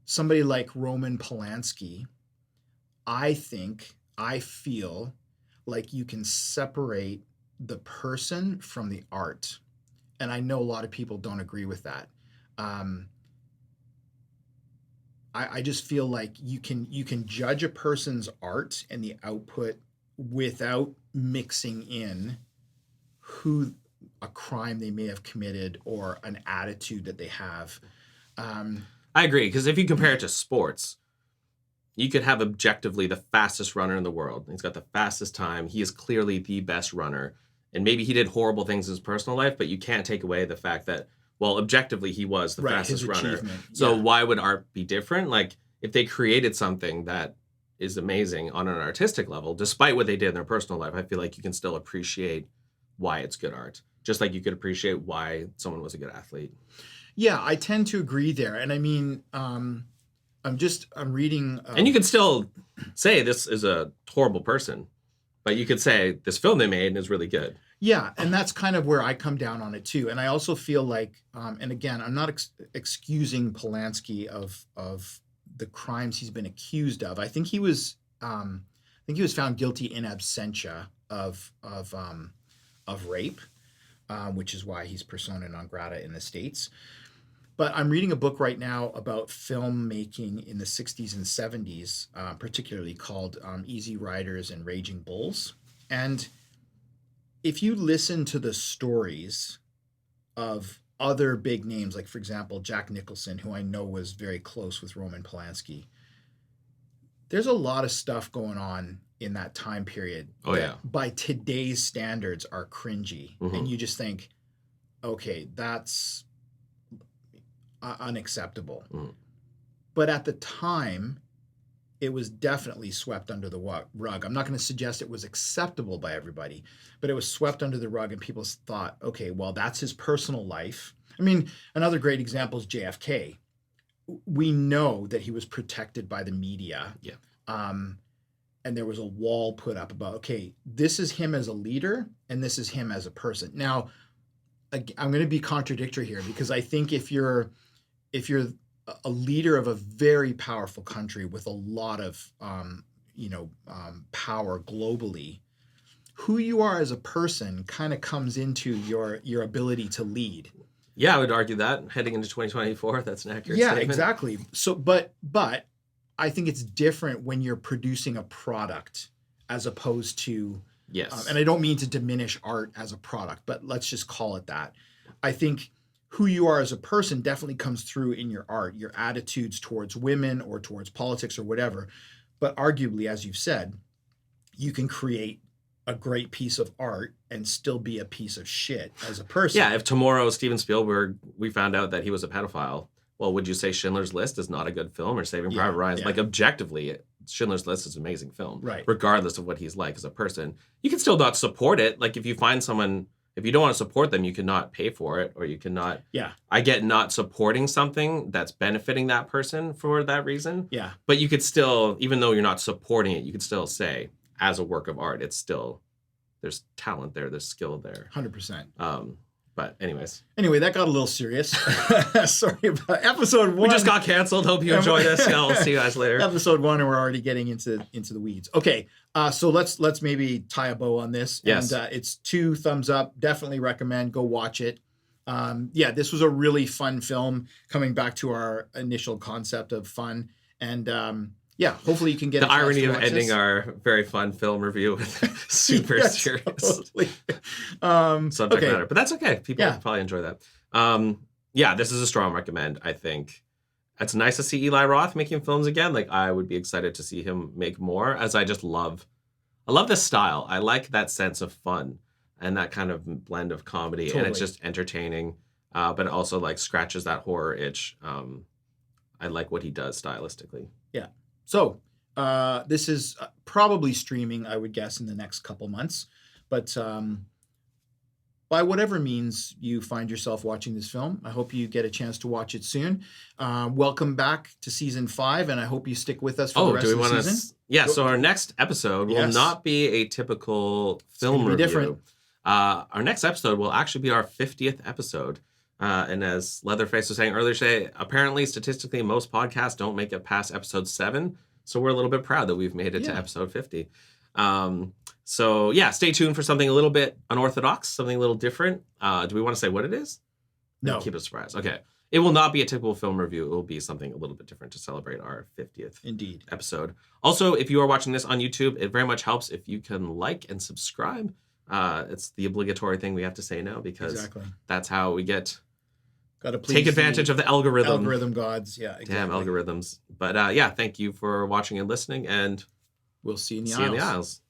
S1: Somebody like Roman Polanski, I feel like you can separate the person from the art. And I know a lot of people don't agree with that. I just feel like you can judge a person's art and the output without mixing in who a crime they may have committed or an attitude that they have.
S2: I agree, because if you compare it to sports, you could have objectively the fastest runner in the world. He's got the fastest time. He is clearly the best runner. And maybe he did horrible things in his personal life, but you can't take away the fact that, well, objectively, he was the
S1: Right,
S2: fastest
S1: his
S2: runner.
S1: achievement,
S2: So
S1: yeah.
S2: why would art be different? Like, if they created something that is amazing on an artistic level, despite what they did in their personal life. I feel like you can still appreciate why it's good art, just like you could appreciate why someone was a good athlete.
S1: Yeah, I tend to agree there. And I mean, I'm reading.
S2: And you can still say this is a horrible person, but you could say this film they made is really good.
S1: Yeah, and that's kind of where I come down on it too. And I also feel like, and again, I'm not excusing Polanski of the crimes he's been accused of. I think he was found guilty in absentia of rape, which is why he's persona non grata in the States. But I'm reading a book right now about filmmaking in the 60s and 70s, particularly called Easy Riders and Raging Bulls. And if you listen to the stories of other big names, like, for example, Jack Nicholson, who I know was very close with Roman Polanski, there's a lot of stuff going on in that time period that by today's standards are cringy.
S2: Mm-hmm.
S1: And you just think, okay, that's unacceptable. Mm. But at the time, it was definitely swept under the rug. I'm not going to suggest it was acceptable by everybody, but it was swept under the rug and people thought, okay, well, that's his personal life. I mean, another great example is JFK. We know that he was protected by the media.
S2: Yeah.
S1: And there was a wall put up about, okay, this is him as a leader and this is him as a person. Now, I'm going to be contradictory here because I think if you're a leader of a very powerful country with a lot of power globally, who you are as a person kind of comes into your ability to lead.
S2: Yeah, I would argue that heading into 2024, that's an accurate statement.
S1: Yeah, exactly. So, but I think it's different when you're producing a product as opposed to
S2: yes.
S1: And I don't mean to diminish art as a product, but let's just call it that. I think who you are as a person definitely comes through in your art, your attitudes towards women or towards politics or whatever. But arguably, as you've said, you can create a great piece of art and still be a piece of shit as a person.
S2: Yeah, if tomorrow Steven Spielberg, we found out that he was a pedophile, well, would you say Schindler's List is not a good film or Saving Private Ryan?
S1: Yeah.
S2: Like, objectively, Schindler's List is an amazing film.
S1: Right.
S2: Regardless of what he's like as a person. You can still not support it. Like, if you find someone, if you don't want to support them, you cannot pay for it or you cannot.
S1: Yeah.
S2: I get not supporting something that's benefiting that person for that reason.
S1: Yeah.
S2: But you could still, even though you're not supporting it, you could still say, as a work of art, it's still, there's talent there, there's skill there.
S1: 100%.
S2: But anyways.
S1: Anyway, that got a little serious. Sorry about episode 1.
S2: We just got canceled. Hope you enjoy this. I'll see you guys later.
S1: Episode 1, and we're already getting into the weeds. Okay, so let's maybe tie a bow on this.
S2: Yes.
S1: And it's 2 thumbs up. Definitely recommend. Go watch it. This was a really fun film. Coming back to our initial concept of fun, and hopefully you can get
S2: the irony of ending our very fun film review with super serious
S1: totally.
S2: subject matter, but that's okay. People probably enjoy that. This is a strong recommend. I think it's nice to see Eli Roth making films again. Like, I would be excited to see him make more, as I love this style. I like that sense of fun and that kind of blend of comedy,
S1: Totally.
S2: and it's just entertaining, but it also like scratches that horror itch. I like what he does stylistically.
S1: Yeah. So this is probably streaming, I would guess, in the next couple months. But by whatever means you find yourself watching this film, I hope you get a chance to watch it soon. Welcome back to season 5, and I hope you stick with us for the rest of the season.
S2: So our next episode will not be a typical film review.
S1: Different.
S2: Our next episode will actually be our 50th episode. And as Leatherface was saying earlier today, apparently, statistically, most podcasts don't make it past episode 7. So we're a little bit proud that we've made it to episode 50. Stay tuned for something a little bit unorthodox, something a little different. Do we want to say what it is?
S1: No.
S2: Keep it a surprise. Okay. It will not be a typical film review. It will be something a little bit different to celebrate our 50th episode. Also, if you are watching this on YouTube, it very much helps if you can like and subscribe. It's the obligatory thing we have to say now, because that's how we get...
S1: Got to
S2: take advantage of the
S1: algorithm gods. Yeah, exactly.
S2: Damn algorithms. But thank you for watching and listening, and
S1: we'll see you in the aisles.